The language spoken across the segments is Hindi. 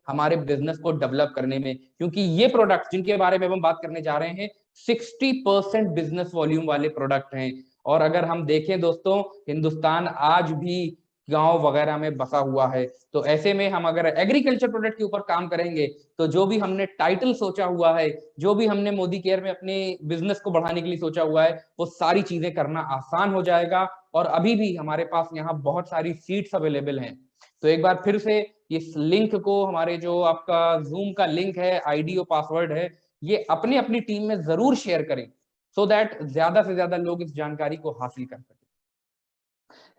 हमारे बिजनेस को डेवलप करने में, क्योंकि ये प्रोडक्ट जिनके बारे में हम बात करने जा रहे हैं 60% बिजनेस वॉल्यूम वाले प्रोडक्ट हैं। और अगर हम देखें दोस्तों, हिंदुस्तान आज भी गांव वगैरह में बसा हुआ है, तो ऐसे में हम अगर एग्रीकल्चर प्रोडक्ट के ऊपर काम करेंगे तो जो भी हमने टाइटल सोचा हुआ है, जो भी हमने मोदी केयर में अपने बिजनेस को बढ़ाने के लिए सोचा हुआ है, वो सारी चीजें करना आसान हो जाएगा। और अभी भी हमारे पास यहाँ बहुत सारी सीट्स अवेलेबल हैं। तो एक बार फिर से इस लिंक को, हमारे जो आपका जूम का लिंक है, आईडी और पासवर्ड है, ये अपनी अपनी टीम में जरूर शेयर करें, सो दैट ज्यादा से ज्यादा लोग इस जानकारी को हासिल कर सकें।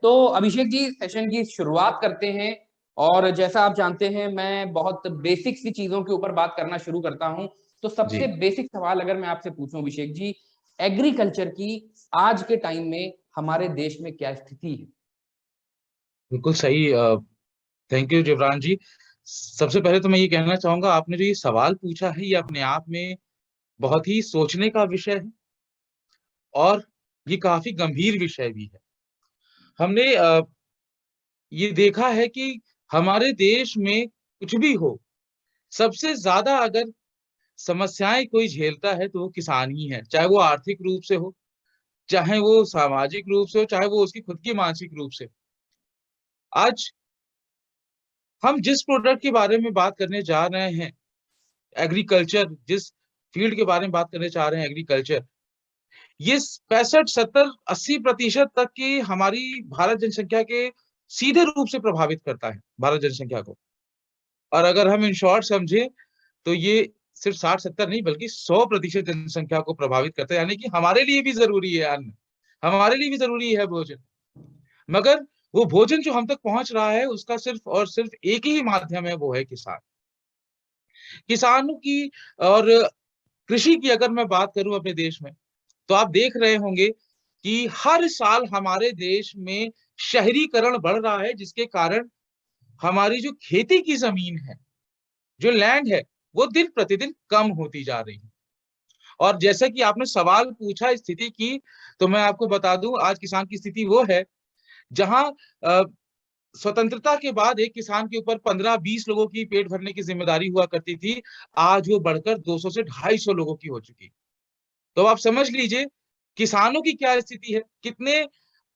तो अभिषेक जी, सेशन की शुरुआत करते हैं। और जैसा आप जानते हैं, मैं बहुत बेसिक सी चीजों के ऊपर बात करना शुरू करता हूं। तो सबसे जी बेसिक सवाल अगर मैं आपसे पूछूं अभिषेक जी, एग्रीकल्चर की आज के टाइम में हमारे देश में क्या स्थिति है? बिल्कुल सही। थैंक यू जिब्रान जी। सबसे पहले तो मैं ये कहना चाहूंगा, आपने जो ये सवाल पूछा है ये अपने आप में बहुत ही सोचने का विषय है और ये काफी गंभीर विषय भी है। हमने ये देखा है कि हमारे देश में कुछ भी हो, सबसे ज्यादा अगर समस्याएं कोई झेलता है तो वो किसान ही है, चाहे वो आर्थिक रूप से हो, चाहे वो सामाजिक रूप से हो, चाहे वो उसकी खुद की मानसिक रूप से। आज हम जिस प्रोडक्ट के बारे में बात करने जा रहे हैं, एग्रीकल्चर, जिस फील्ड के बारे में बात करने चाह रहे हैं, एग्रीकल्चर, ये 65, 70, 80% तक की हमारी भारत जनसंख्या के सीधे रूप से प्रभावित करता है, भारत जनसंख्या को। और अगर हम इन शॉर्ट समझे तो ये सिर्फ 60, 70 नहीं बल्कि 100% जनसंख्या को प्रभावित करता है। यानी कि हमारे लिए भी जरूरी है अन्न, हमारे लिए भी जरूरी है भोजन, मगर वो भोजन जो हम तक पहुंच रहा है उसका सिर्फ और सिर्फ एक ही माध्यम है, वो है किसान। किसानों की और कृषि की अगर मैं बात करूं अपने देश में, तो आप देख रहे होंगे कि हर साल हमारे देश में शहरीकरण बढ़ रहा है, जिसके कारण हमारी जो खेती की जमीन है, जो लैंड है, वो दिन प्रतिदिन कम होती जा रही है। और जैसे कि आपने सवाल पूछा स्थिति की, तो मैं आपको बता दूं आज किसान की स्थिति वो है जहां स्वतंत्रता के बाद एक किसान के ऊपर 15-20 लोगों की पेट भरने की जिम्मेदारी हुआ करती थी, आज वो बढ़कर 200 से 250 लोगों की हो चुकी। तो आप समझ लीजिए किसानों की क्या स्थिति है, कितने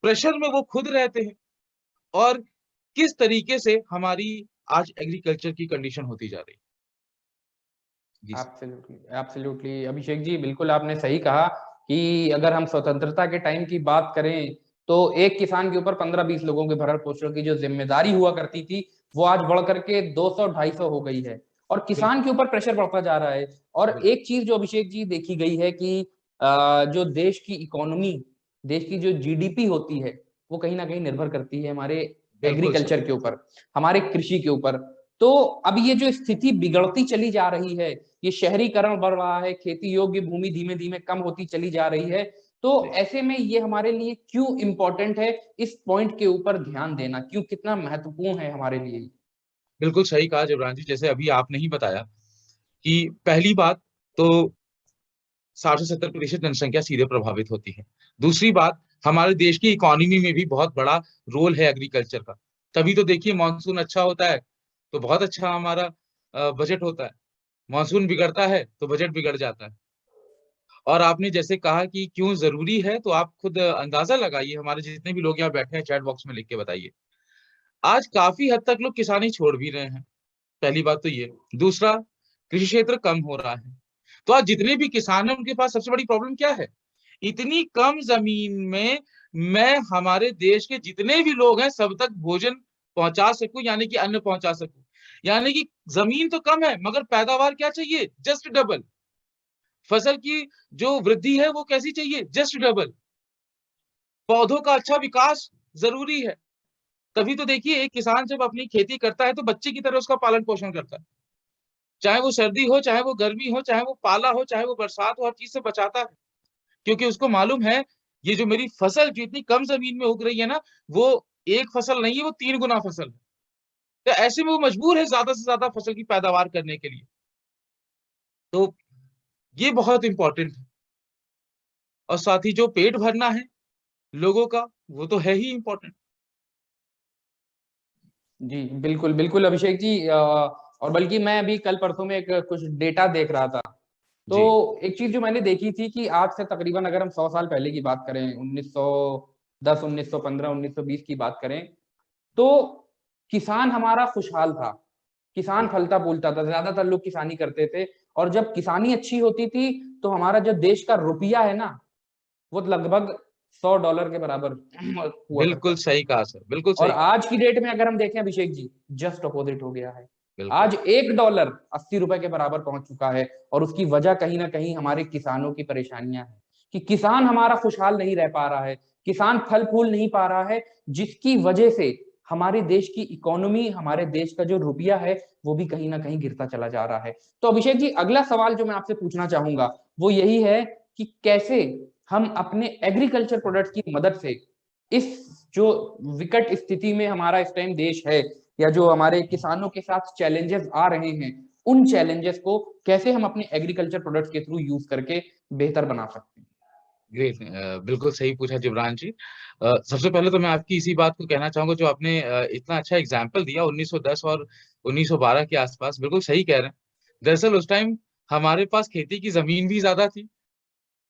प्रेशर में वो खुद रहते हैं और किस तरीके से हमारी आज एग्रीकल्चर की कंडीशन होती जा रही है। जी sir. Absolutely, absolutely Abhishek ji, बिल्कुल आपने सही कहा कि अगर हम स्वतंत्रता के टाइम की बात करें तो एक किसान के ऊपर 15-20 लोगों के भरण पोषण की जो जिम्मेदारी हुआ करती थी, वो आज बढ़ करके 200-250 हो गई है। और किसान बिल्कुल के ऊपर प्रेशर बढ़ता जा रहा है। और बिल्कुल। एक चीज जो अभिषेक जी देखी गई है कि जो देश की इकोनॉमी, देश की जो जीडीपी होती है, वो कहीं ना कहीं निर्भर करती है हमारे बिल्कुल सर। एग्रीकल्चर के ऊपर, हमारे कृषि के ऊपर। तो अब ये जो स्थिति बिगड़ती चली जा रही है, ये शहरीकरण बढ़ रहा है, खेती योग्य भूमि धीमे धीमे कम होती चली जा रही है, तो जी ऐसे में ये हमारे लिए क्यों इंपॉर्टेंट है इस पॉइंट के ऊपर ध्यान देना, क्यों, कितना महत्वपूर्ण है हमारे लिए? बिल्कुल सही कहा जबरान जी। जैसे अभी आपने ही बताया कि पहली बात तो 60 से 70% जनसंख्या सीधे प्रभावित होती है। दूसरी बात, हमारे देश की इकोनॉमी में भी बहुत बड़ा रोल है एग्रीकल्चर का। तभी तो देखिए मानसून अच्छा होता है तो बहुत अच्छा हमारा बजट होता है, मानसून बिगड़ता है तो बजट बिगड़ जाता है। और आपने जैसे कहा कि क्यों जरूरी है, तो आप खुद अंदाजा लगाइए, हमारे जितने भी लोग यहाँ बैठे हैं चैट बॉक्स में लिख के बताइए। आज काफी हद तक लोग किसानी छोड़ भी रहे हैं, पहली बात तो ये। दूसरा, कृषि क्षेत्र कम हो रहा है। तो आज जितने भी किसान हैं उनके पास सबसे बड़ी प्रॉब्लम क्या है, इतनी कम जमीन में मैं हमारे देश के जितने भी लोग हैं सब तक भोजन पहुंचा सकूं, यानी कि अन्न पहुंचा सकूं। यानी कि जमीन तो कम है मगर पैदावार क्या चाहिए, जस्ट डबल। फसल की जो वृद्धि है वो कैसी चाहिए, जस्ट डबल। पौधों का अच्छा विकास जरूरी है। तभी तो देखिए एक किसान जब अपनी खेती करता है तो बच्चे की तरह उसका पालन पोषण करता है, चाहे वो सर्दी हो, चाहे वो गर्मी हो, चाहे वो पाला हो, चाहे वो बरसात हो, हर चीज से बचाता है। क्योंकि उसको मालूम है ये जो मेरी फसल जो इतनी कम जमीन में उग रही है ना, वो एक फसल नहीं है, वो 3 गुना फसल है। तो ऐसे में वो मजबूर है ज्यादा से ज्यादा फसल की पैदावार करने के लिए। तो ये बहुत इंपॉर्टेंट है। और साथ ही जो पेट भरना है लोगों का, वो तो है ही इंपॉर्टेंट। जी बिल्कुल बिल्कुल अभिषेक जी, और बल्कि मैं अभी कल परसों में एक कुछ डेटा देख रहा था, तो जी एक चीज जो मैंने देखी थी कि आज से तकरीबन अगर हम 100 साल पहले की बात करें, 1910, 1915, 1920 की बात करें, तो किसान हमारा खुशहाल था, किसान बिल्कुल फलता फूलता था, ज्यादातर लोग किसानी करते थे। और जब किसानी अच्छी होती थी तो हमारा जो देश का रुपया है ना, वो लगभग $100 के बराबर हुआ करता बिल्कुल था। सही कहा सर, बिल्कुल और सही कहा। आज की डेट में अगर हम देखें अभिषेक जी, जस्ट अपोजिट हो गया है। बिल्कुल आज $1 $80 के बराबर पहुंच चुका है। और उसकी वजह कहीं ना कहीं हमारे किसानों की परेशानियां हैं कि किसान हमारा खुशहाल नहीं रह पा रहा है, किसान फल फूल नहीं पा रहा है, जिसकी वजह से हमारे देश की इकोनॉमी, हमारे देश का जो रुपया है, वो भी कहीं ना कहीं गिरता चला जा रहा है। तो अभिषेक जी, अगला सवाल जो मैं आपसे पूछना चाहूंगा वो यही है कि कैसे हम अपने एग्रीकल्चर प्रोडक्ट्स की मदद से इस जो विकट स्थिति में हमारा इस टाइम देश है, या जो हमारे किसानों के साथ चैलेंजेस आ रहे हैं, उन चैलेंजेस को कैसे हम अपने एग्रीकल्चर प्रोडक्ट्स के थ्रू यूज करके बेहतर बना सकते हैं। ग्रेट, बिल्कुल सही पूछा जिब्रान जी। सबसे पहले तो मैं आपकी इसी बात को कहना चाहूंगा, जो आपने इतना अच्छा एग्जाम्पल दिया 1910 और 1912 के आसपास, बिल्कुल सही कह रहे हैं। दरअसल उस टाइम हमारे पास खेती की जमीन भी ज्यादा थी,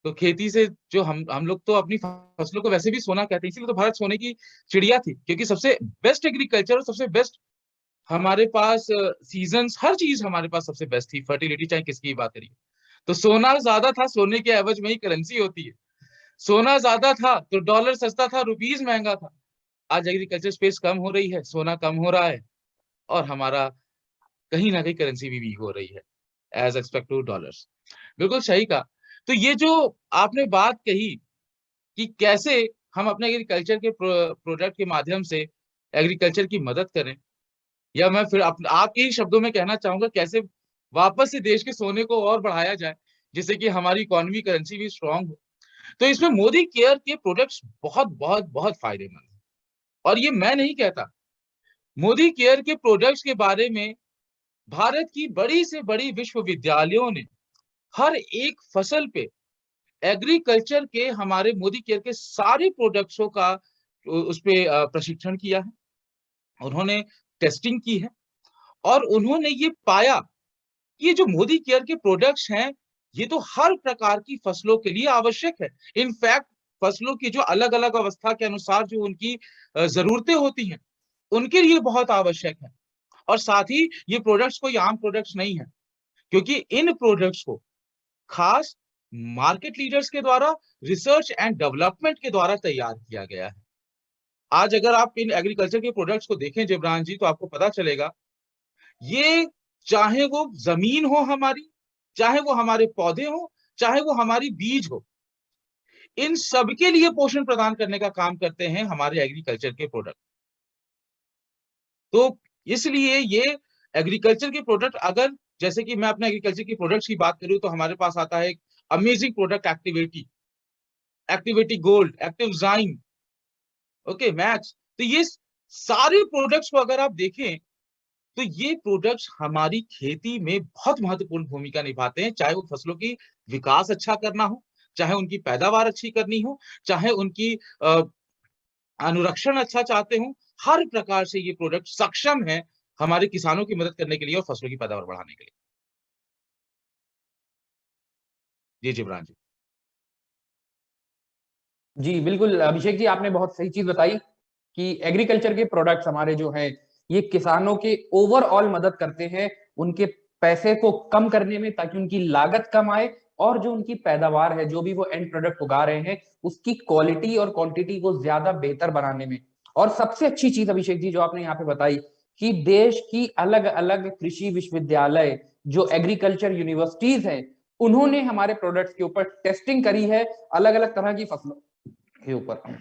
तो खेती से जो हम लोग तो अपनी फसलों को वैसे भी सोना कहते हैं, इसीलिए तो भारत सोने की चिड़िया थी, क्योंकि सबसे बेस्ट एग्रीकल्चर और सबसे बेस्ट हमारे पास सीजन्स, हर चीज हमारे पास सबसे बेस्ट थी, फर्टिलिटी चाहे किसकी बात करिए। तो सोना ज्यादा था, सोने के एवज में ही करेंसी होती है। सोना ज्यादा था तो डॉलर सस्ता था, रुपीज महंगा था। आज एग्रीकल्चर स्पेस कम हो रही है, सोना कम हो रहा है, और हमारा कहीं ना कहीं करेंसी भी वीक हो रही है एज एक्सपेक्ट टू डॉलर्स। बिल्कुल सही कहा। तो ये जो आपने बात कही कि कैसे हम अपने एग्रीकल्चर के प्रोडक्ट के माध्यम से एग्रीकल्चर की मदद करें, या मैं फिर आपके ही शब्दों में कहना चाहूंगा कैसे वापस से देश के सोने को और बढ़ाया जाए, जिससे कि हमारी इकोनॉमी करेंसी भी स्ट्रांग हो। तो इसमें मोदी केयर के प्रोडक्ट्स बहुत बहुत बहुत फायदेमंद है। और ये मैं नहीं कहता, मोदी केयर के प्रोडक्ट्स के बारे में भारत की बड़ी से बड़ी विश्वविद्यालयों ने हर एक फसल पे एग्रीकल्चर के हमारे मोदी केयर के सारे प्रोडक्ट्सों का उस पे प्रशिक्षण किया है, उन्होंने टेस्टिंग की है, और उन्होंने ये पाया कि ये जो मोदी केयर के प्रोडक्ट्स हैं, ये तो हर प्रकार की फसलों के लिए आवश्यक है। इनफैक्ट फसलों की जो अलग अलग अवस्था के अनुसार जो उनकी जरूरतें होती हैं, उनके लिए बहुत आवश्यक है। और साथ ही ये प्रोडक्ट्स कोई आम प्रोडक्ट्स नहीं है, क्योंकि इन प्रोडक्ट्स को खास मार्केट लीडर्स के द्वारा रिसर्च एंड डेवलपमेंट के द्वारा तैयार किया गया है। आज अगर आप इन एग्रीकल्चर के प्रोडक्ट्स को देखें जिब्रान जी, तो आपको पता चलेगा, ये चाहे वो जमीन हो हमारी, चाहे वो हमारे पौधे हो, चाहे वो हमारी बीज हो, इन सबके लिए पोषण प्रदान करने का काम करते हैं हमारे एग्रीकल्चर के प्रोडक्ट। तो इसलिए ये एग्रीकल्चर के प्रोडक्ट, अगर जैसे कि मैं अपने एग्रीकल्चर की प्रोडक्ट्स की बात करूं, तो हमारे पास आता है एक amazing product activity, activity gold, active जाइन, ओके मैक्स। तो ये सारे प्रोडक्ट्स को अगर आप देखें, तो ये प्रोडक्ट्स हमारी खेती में बहुत महत्वपूर्ण भूमिका निभाते हैं, चाहे वो फसलों की विकास अच्छा करना हो, चाहे उनकी पैदावार अच्छी करनी हो, चाहे उनकी अनुरक्षण अच्छा चाहते हो। हर प्रकार से ये प्रोडक्ट सक्षम है हमारे किसानों की मदद करने के लिए और फसलों की पैदावार बढ़ाने के लिए। जी जिब्रान जी। जी बिल्कुल अभिषेक जी, आपने बहुत सही चीज बताई कि एग्रीकल्चर के प्रोडक्ट्स हमारे जो हैं, ये किसानों के ओवरऑल मदद करते हैं, उनके पैसे को कम करने में, ताकि उनकी लागत कम आए, और जो उनकी पैदावार है, जो भी वो एंड प्रोडक्ट उगा रहे हैं, उसकी क्वालिटी और क्वांटिटी को ज्यादा बेहतर बनाने में। और सबसे अच्छी चीज अभिषेक जी जो आपने यहाँ पे बताई कि देश की अलग अलग कृषि विश्वविद्यालय, जो एग्रीकल्चर यूनिवर्सिटीज हैं, उन्होंने हमारे प्रोडक्ट्स के ऊपर टेस्टिंग करी है, अलग अलग तरह की फसलों के ऊपर।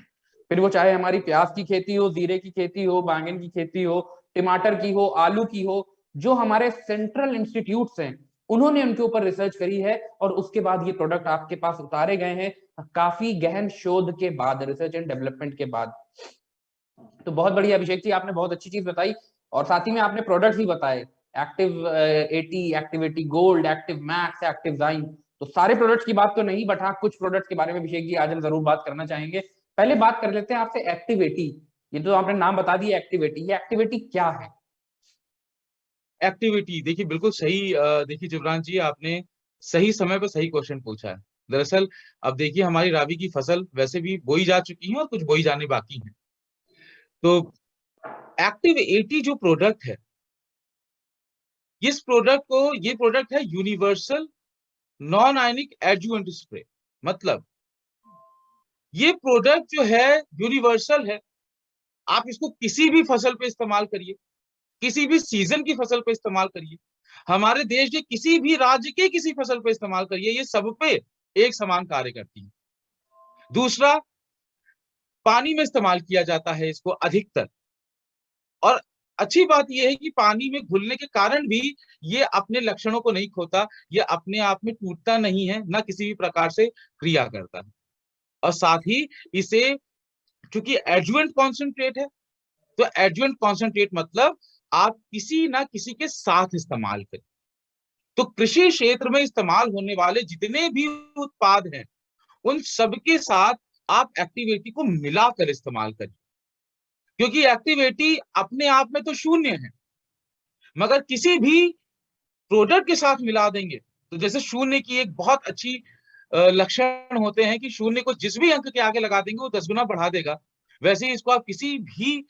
फिर वो चाहे हमारी प्याज की खेती हो, जीरे की खेती हो, बैंगन की खेती हो, टमाटर की हो, आलू की हो, जो हमारे सेंट्रल इंस्टीट्यूट्स हैं, उन्होंने उनके ऊपर रिसर्च करी है, और उसके बाद ये प्रोडक्ट आपके पास उतारे गए हैं, काफी गहन शोध के बाद, रिसर्च एंड डेवलपमेंट के बाद। तो बहुत बढ़िया अभिषेक जी, आपने बहुत अच्छी चीज बताई। और साथ ही में आपने प्रोडक्ट्स भी बताए, active 80, activity gold, active max, active जाइन। तो सारे प्रोडक्ट्स की बात तो नहीं, बट हाँ कुछ प्रोडक्ट्स के बारे में अभिषेक जी आज हम जरूर बात करना चाहेंगे। पहले बात कर लेते हैं आपसे एक्टिविटी। ये तो आपने नाम बता दिया एक्टिविटी, ये एक्टिविटी क्या है? एक्टिविटी, देखिए बिल्कुल सही। देखिए जुबरान जी, आपने सही समय पर सही क्वेश्चन पूछा है। दरअसल अब देखिए हमारी राबी की फसल वैसे भी बोई जा चुकी है और कुछ बोई जाने बाकी है। तो एक्टिव 80 जो प्रोडक्ट है, ये प्रोडक्ट है universal non ionic adjuvant spray. मतलब ये प्रोडक्ट जो है यूनिवर्सल है, आप इसको किसी भी फसल पे इस्तेमाल करिए, किसी भी सीजन की फसल पे इस्तेमाल करिए, हमारे देश के किसी भी राज्य के किसी फसल पे इस्तेमाल करिए, ये सब पे एक समान कार्य करती है। दूसरा, पानी में इस्तेमाल किया जाता है इसको अधिकतर, और अच्छी बात यह है कि पानी में घुलने के कारण भी ये अपने लक्षणों को नहीं खोता, ये अपने आप में टूटता नहीं है, ना किसी भी प्रकार से क्रिया करता है। और साथ ही इसे, चूंकि एडजुवेंट कॉन्सेंट्रेट है, तो एडजुवेंट कॉन्सेंट्रेट मतलब आप किसी ना किसी के साथ इस्तेमाल करें। तो कृषि क्षेत्र में इस्तेमाल होने वाले जितने भी उत्पाद हैं, उन सबके साथ आप एक्टिविटी को मिलाकर इस्तेमाल करें, क्योंकि एक्टिविटी अपने आप में तो शून्य है, मगर किसी भी प्रोडक्ट के साथ मिला देंगे तो, जैसे शून्य की एक बहुत अच्छी लक्षण होते हैं कि शून्य को जिस भी अंक के आगे लगा देंगे वो 10 गुना बढ़ा देगा, वैसे ही इसको आप किसी भी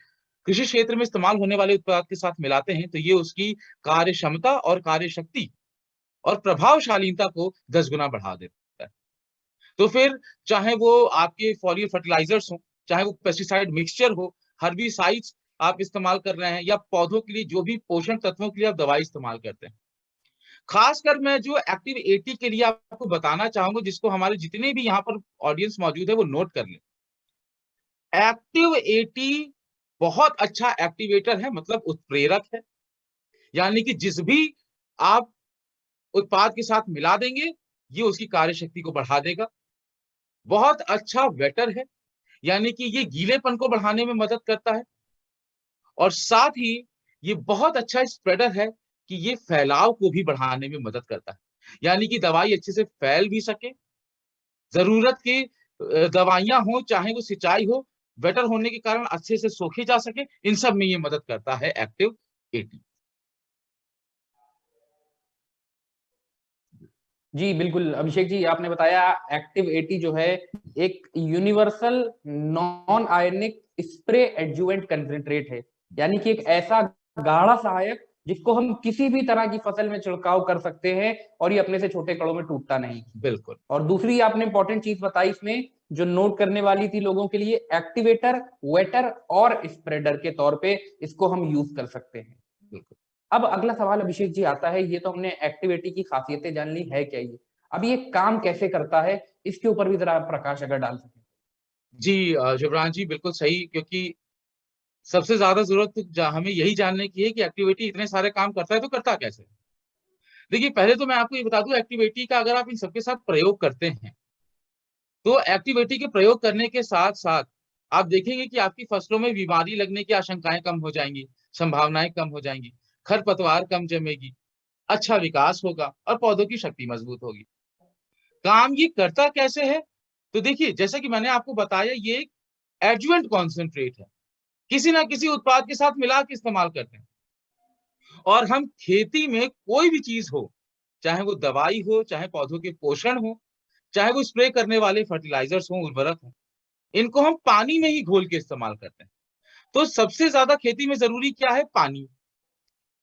कृषि क्षेत्र में इस्तेमाल होने वाले उत्पाद के साथ मिलाते हैं तो ये उसकी कार्य क्षमता और कार्य शक्ति और प्रभावशालीता को 10 गुना बढ़ा देता है। तो फिर चाहे वो आपके फॉलियर फर्टिलाइजर्स हो, चाहे वो पेस्टिसाइड मिक्सचर हो, हर्बिसाइड्स आप इस्तेमाल कर रहे हैं, या पौधों के लिए जो भी पोषण तत्वों के लिए आप दवाई इस्तेमाल करते हैं, खासकर मैं जो एक्टिव 80 के लिए आपको बताना चाहूंगा, जिसको हमारे जितने भी यहाँ पर ऑडियंस मौजूद है वो नोट कर ले। एक्टिव 80 बहुत अच्छा एक्टिवेटर है, मतलब उत्प्रेरक है, यानी कि जिस भी आप उत्पाद के साथ मिला देंगे ये उसकी कार्य शक्ति को बढ़ा देगा। बहुत अच्छा वेटर है, यानी कि ये गीलेपन को बढ़ाने में मदद करता है, और साथ ही ये बहुत अच्छा स्प्रेडर है कि ये फैलाव को भी बढ़ाने में मदद करता है, यानी कि दवाई अच्छे से फैल भी सके, जरूरत की दवाइयां हो, चाहे वो सिंचाई हो, वेटर होने के कारण अच्छे से सोखे जा सके, इन सब में ये मदद करता है एक्टिव 80। जी बिल्कुल अभिषेक जी, आपने बताया एक्टिव 80 जो है एक universal non ionic spray adjuvant concentrate है, यानी कि एक ऐसा गाढ़ा सहायक जिसको हम किसी भी तरह की फसल में छिड़काव कर सकते हैं और ये अपने से छोटे कणों में टूटता नहीं। बिल्कुल। और दूसरी आपने इंपॉर्टेंट चीज बताई इसमें जो नोट करने वाली थी लोगों के लिए, एक्टिवेटर, वेटर और स्प्रेडर के तौर पे इसको हम यूज कर सकते हैं। बिल्कुल। अब अगला सवाल अभिषेक जी आता है, ये तो हमने एक्टिविटी की खासियतें जान ली, है क्या ये, अब ये काम कैसे करता है, इसके ऊपर भी जरा प्रकाश अगर डाल सके। जी जुबरान जी, बिल्कुल सही, क्योंकि सबसे ज्यादा जरूरत तो हमें यही जानने की है कि एक्टिविटी इतने सारे काम करता है तो करता कैसे। देखिए पहले तो मैं आपको ये बता दूं, एक्टिविटी का अगर आप इन सबके साथ प्रयोग करते हैं तो एक्टिविटी के प्रयोग करने के साथ साथ आप देखेंगे कि आपकी फसलों में बीमारी लगने की आशंकाएं कम हो जाएंगी, संभावनाएं कम हो जाएंगी, खरपतवार कम जमेगी, अच्छा विकास होगा और पौधों की शक्ति मजबूत होगी। काम ये करता कैसे है, तो देखिए जैसे कि मैंने आपको बताया, ये एक एडजुवेंट कॉन्सेंट्रेट है, किसी ना किसी उत्पाद के साथ मिला के इस्तेमाल करते हैं। और हम खेती में कोई भी चीज हो, चाहे वो दवाई हो, चाहे पौधों के पोषण हो, चाहे वो स्प्रे करने वाले फर्टिलाइजर्स हो, उर्वरक हो, इनको हम पानी में ही घोल के इस्तेमाल करते हैं। तो सबसे ज्यादा खेती में जरूरी क्या है? पानी।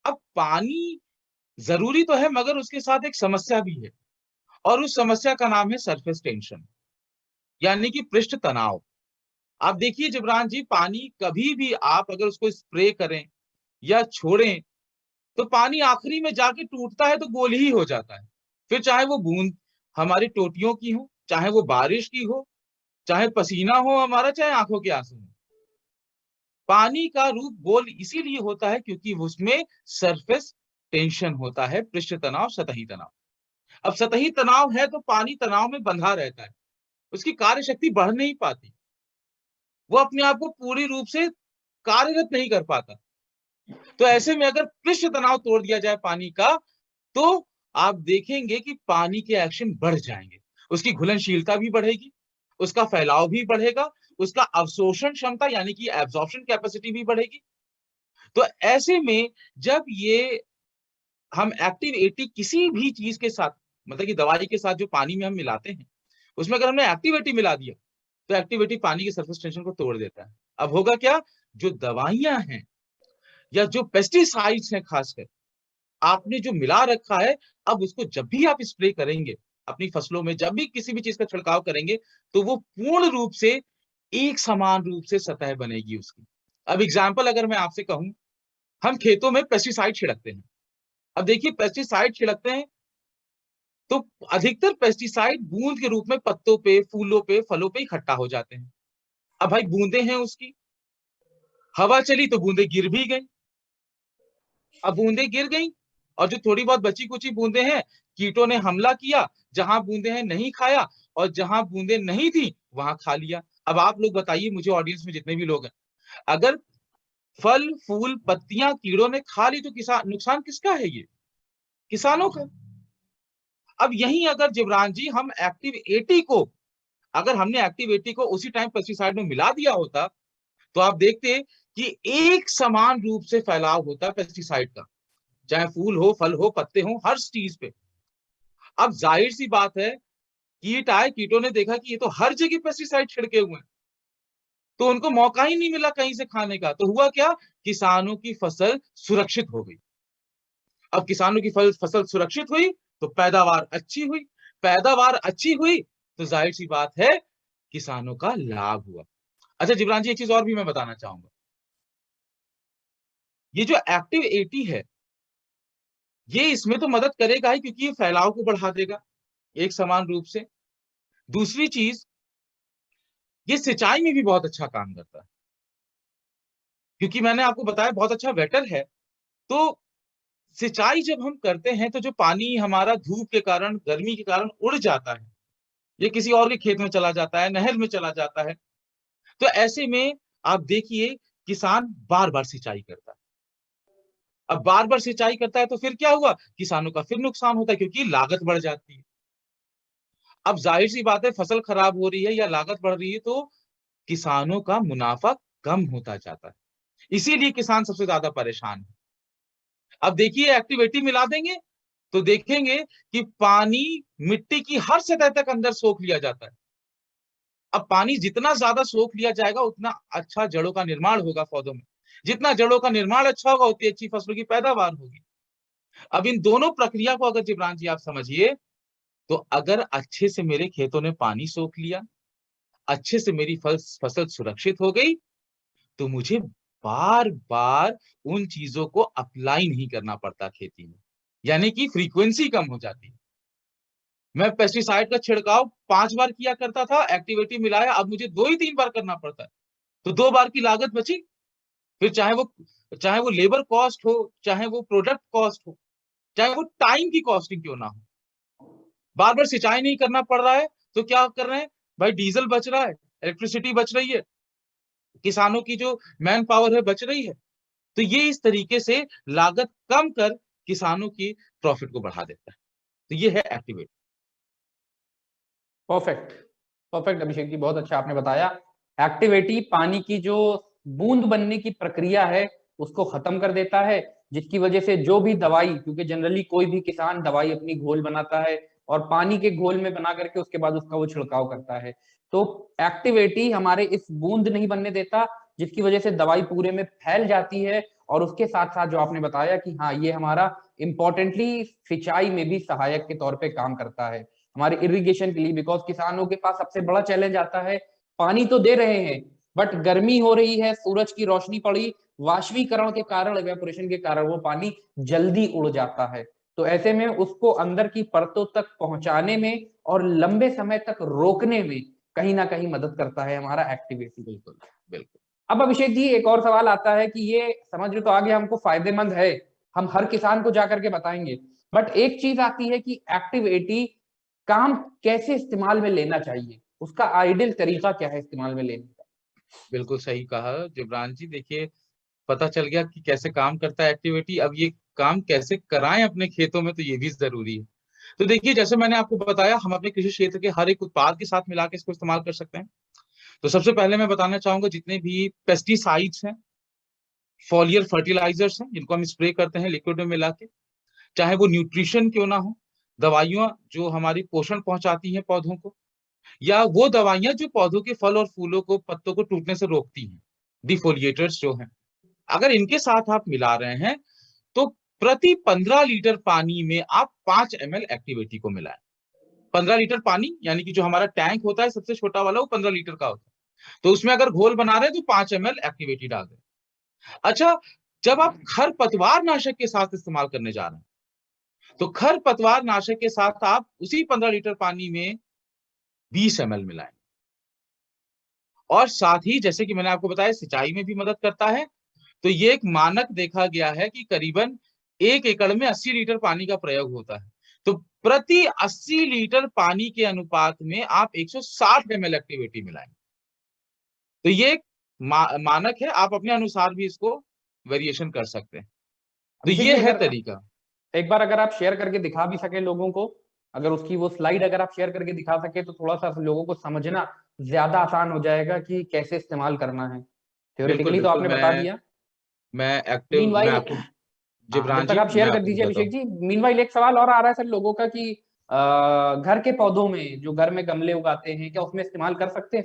अब पानी जरूरी तो है, मगर उसके साथ एक समस्या भी है, और उस समस्या का नाम है सरफेस टेंशन, यानी कि पृष्ठ तनाव। आप देखिए जिब्रान जी, पानी कभी भी आप अगर उसको स्प्रे करें या छोड़ें तो पानी आखिरी में जाके टूटता है तो गोल ही हो जाता है। फिर चाहे वो बूंद हमारी टोटियों की हो, चाहे वो बारिश की हो, चाहे पसीना हो हमारा, चाहे आंखों के आंसू हो, पानी का रूप गोल इसीलिए होता है क्योंकि उसमें सरफेस टेंशन होता है, पृष्ठ तनाव, सतही तनाव। अब सतही तनाव है तो पानी तनाव में बंधा रहता है, उसकी कार्य शक्ति बढ़ नहीं पाती, वो अपने आप को पूरी रूप से कार्यरत नहीं कर पाता। तो ऐसे में अगर पृष्ठ तनाव तोड़ दिया जाए पानी का, तो आप देखेंगे कि पानी के एक्शन बढ़ जाएंगे, उसकी घुलनशीलता भी बढ़ेगी, उसका फैलाव भी बढ़ेगा, उसका अवशोषण क्षमता यानी कि एब्जॉर्प्शन कैपेसिटी भी बढ़ेगी। तो ऐसे में जब ये हम एक्टिव 80 किसी भी चीज के साथ, मतलब कि दवाई के साथ जो पानी में हम मिलाते हैं, उसमें अगर हमने एक्टिव 80 मिला दिया तो एक्टिव 80 पानी के सरफेस टेंशन को तोड़ देता है। अब होगा क्या, जो दवाइयां हैं या जो पेस्टिसाइड्स हैं खासकर, आपने जो मिला रखा है, अब उसको जब भी आप स्प्रे करेंगे अपनी फसलों में, जब भी किसी भी चीज का छिड़काव करेंगे, तो वो पूर्ण रूप से एक समान रूप से सतह बनेगी उसकी। अब एग्जाम्पल अगर मैं आपसे कहूं, हम खेतों में पेस्टिसाइड छिड़कते हैं। अब देखिए पेस्टिसाइड छिड़कते हैं तो अधिकतर पेस्टिसाइड बूंद के रूप में पत्तों पे, फूलों पे, फलों पे इकट्ठा हो जाते हैं। अब भाई बूंदे हैं उसकी, हवा चली तो बूंदे गिर भी गई। अब बूंदे गिर गई और जो थोड़ी बहुत बची कुची बूंदे हैं, कीटों ने हमला किया, जहां बूंदे हैं नहीं खाया, और जहां बूंदे नहीं थी वहां खा लिया। अब आप लोग बताइए मुझे, ऑडियंस में जितने भी लोग हैं, अगर फल फूल पत्तियां कीड़ों ने खा ली तो किसान, नुकसान किसका है ये? किसानों का। अब यही अगर जिब्रान जी हम एक्टिव 80 को, अगर हमने एक्टिव 80 को उसी टाइम पेस्टिसाइड में मिला दिया होता, तो आप देखते कि एक समान रूप से फैलाव होता पेस्टिसाइड का, चाहे फूल हो, फल हो, पत्ते हो, हर चीज पे। अब जाहिर सी बात है, कीट आए, कीटों ने देखा कि ये तो हर जगह पेस्टिसाइड छिड़के हुए हैं, तो उनको मौका ही नहीं मिला कहीं से खाने का। तो हुआ क्या, किसानों की फसल सुरक्षित हो गई। अब किसानों की फसल सुरक्षित हुई तो पैदावार अच्छी हुई, पैदावार अच्छी हुई तो जाहिर सी बात है किसानों का लाभ हुआ। अच्छा जिब्रान जी, एक चीज और भी मैं बताना चाहूंगा, ये जो एक्टिव 80 है, ये इसमें तो मदद करेगा ही, क्योंकि ये फैलाव को बढ़ा देगा एक समान रूप से। दूसरी चीज, ये सिंचाई में भी बहुत अच्छा काम करता है, क्योंकि मैंने आपको बताया बहुत अच्छा वेटर है। तो सिंचाई जब हम करते हैं तो जो पानी हमारा धूप के कारण, गर्मी के कारण उड़ जाता है, ये किसी और के खेत में चला जाता है, नहर में चला जाता है। तो ऐसे में आप देखिए, किसान बार बार सिंचाई करता है। अब बार बार सिंचाई करता है तो फिर क्या हुआ, किसानों का फिर नुकसान होता है, क्योंकि लागत बढ़ जाती है। अब जाहिर सी बात है, फसल खराब हो रही है या लागत बढ़ रही है तो किसानों का मुनाफा कम होता जाता है, इसीलिए किसान सबसे ज्यादा परेशान है। अब देखिए एक्टिविटी मिला देंगे तो देखेंगे कि पानी मिट्टी की हर सतह तक अंदर सोख लिया जाता है। अब पानी जितना ज्यादा सोख लिया जाएगा उतना अच्छा जड़ों का निर्माण होगा पौधों में, जितना जड़ों का निर्माण अच्छा होगा उतनी अच्छी फसलों की पैदावार होगी। अब इन दोनों प्रक्रिया को अगर जिब्रान जी आप समझिए, तो अगर अच्छे से मेरे खेतों ने पानी सोख लिया, अच्छे से मेरी फसल सुरक्षित हो गई, तो मुझे बार बार उन चीजों को अप्लाई नहीं करना पड़ता खेती में, यानी कि फ्रीक्वेंसी कम हो जाती है। मैं पेस्टिसाइड का छिड़काव 5 बार किया करता था, एक्टिविटी मिलाया, अब मुझे 2 ही 3 बार करना पड़ता है, तो 2 बार की लागत बची। फिर चाहे वो लेबर कॉस्ट हो, चाहे वो प्रोडक्ट कॉस्ट हो, चाहे वो टाइम की कॉस्टिंग क्यों ना हो, बार बार सिंचाई नहीं करना पड़ रहा है। तो क्या कर रहे हैं भाई, डीजल बच रहा है, इलेक्ट्रिसिटी बच रही है, किसानों की जो मैन पावर है बच रही है। तो ये इस तरीके से लागत कम कर किसानों की प्रॉफिट को बढ़ा देता है। तो ये है activate. Perfect, perfect Abhishek ji, बहुत अच्छा आपने बताया। एक्टिविटी पानी की जो बूंद बनने की प्रक्रिया है उसको खत्म कर देता है, जिसकी वजह से जो भी दवाई, क्योंकि जनरली कोई भी किसान दवाई अपनी घोल बनाता है और पानी के घोल में बना करके उसके बाद उसका वो छिड़काव करता है, तो एक्टिविटी हमारे इस बूंद नहीं बनने देता, जिसकी वजह से दवाई पूरे में फैल जाती है। और उसके साथ साथ जो आपने बताया कि हाँ ये हमारा इंपॉर्टेंटली सिंचाई में भी सहायक के तौर पे काम करता है हमारे इरिगेशन के लिए, बिकॉज किसानों के पास सबसे बड़ा चैलेंज आता है, पानी तो दे रहे हैं बट गर्मी हो रही है, सूरज की रोशनी पड़ी, वाष्पीकरण के कारण, इवेपोरेशन के कारण वो पानी जल्दी उड़ जाता है। तो ऐसे में उसको अंदर की परतों तक पहुंचाने में और लंबे समय तक रोकने में कहीं ना कहीं मदद करता है हमारा एक्टिविटी। बिल्कुल बिल्कुल। अब अभिषेक जी एक और सवाल आता है कि ये समझ में तो आगे हमको फायदेमंद है, हम हर किसान को जाकर के बताएंगे, बट एक चीज आती है कि एक्टिविटी काम कैसे इस्तेमाल में लेना चाहिए, उसका आइडियल तरीका क्या है इस्तेमाल में लेने का? बिल्कुल सही कहा जिब्रान जी। देखिए पता चल गया कि कैसे काम करता है एक्टिविटी, अब ये काम कैसे कराएं अपने खेतों में, तो ये भी जरूरी है। तो देखिए जैसे मैंने आपको बताया, हम अपने कृषि क्षेत्र के हर एक उत्पाद के साथ मिला के इसको इस्तेमाल कर सकते हैं। तो सबसे पहले मैं बताना चाहूंगा, जितने भी पेस्टिसाइड्स हैं, फॉलियर फर्टिलाइजर्स हैं, जिनको हम स्प्रे करते हैं लिक्विड में मिला के, चाहे वो न्यूट्रिशन क्यों ना हो, दवाइयां जो हमारी पोषण पहुंचाती हैं पौधों को, या वो दवाइयां जो पौधों के फल और फूलों को, पत्तों को टूटने से रोकती हैं, डिफोलिएटर्स जो हैं, अगर इनके साथ आप मिला रहे हैं तो प्रति 15 लीटर पानी में आप 5 ml एक्टिविटी को मिलाएं। 15 लीटर पानी यानी कि जो हमारा टैंक होता है सबसे छोटा वाला, वो 15 लीटर का होता है, तो उसमें अगर घोल बना रहे हैं तो 5 ml एक्टिविटी डाल दें। अच्छा, जब आप खरपतवार नाशक के साथ इस्तेमाल करने जा रहे हैं तो खरपतवार नाशक के साथ आप उसी 15 लीटर पानी में 20 ml मिलाएं। और साथ ही जैसे कि मैंने आपको बताया सिंचाई में भी मदद करता है, तो ये एक मानक देखा गया है कि करीबन 1 एकड़ में 80 लीटर पानी का प्रयोग होता है, तो प्रति 80 लीटर पानी के अनुपात में आप 160 ml एक्टिविटी मिलाएं। तो ये एक मानक है, आप अपने अनुसार भी इसको वेरिएशन कर सकते हैं। तो ये है तरीका। एक बार अगर आप शेयर करके दिखा भी सके लोगों को, अगर उसकी वो स्लाइड अगर आप शेयर करके दिखा सके तो थोड़ा सा लोगों को समझना ज्यादा आसान हो जाएगा कि कैसे इस्तेमाल करना है। थ्योरेटिकली तो आपने बता दिया। मैं आपको जब तक आप शेयर कर दीजिए अभिषेक जी। मीनवाइल एक सवाल और आ रहा है सर लोगों का कि घर के पौधों में, जो घर में गमले उगाते हैं, क्या उसमें इस्तेमाल कर सकते हैं?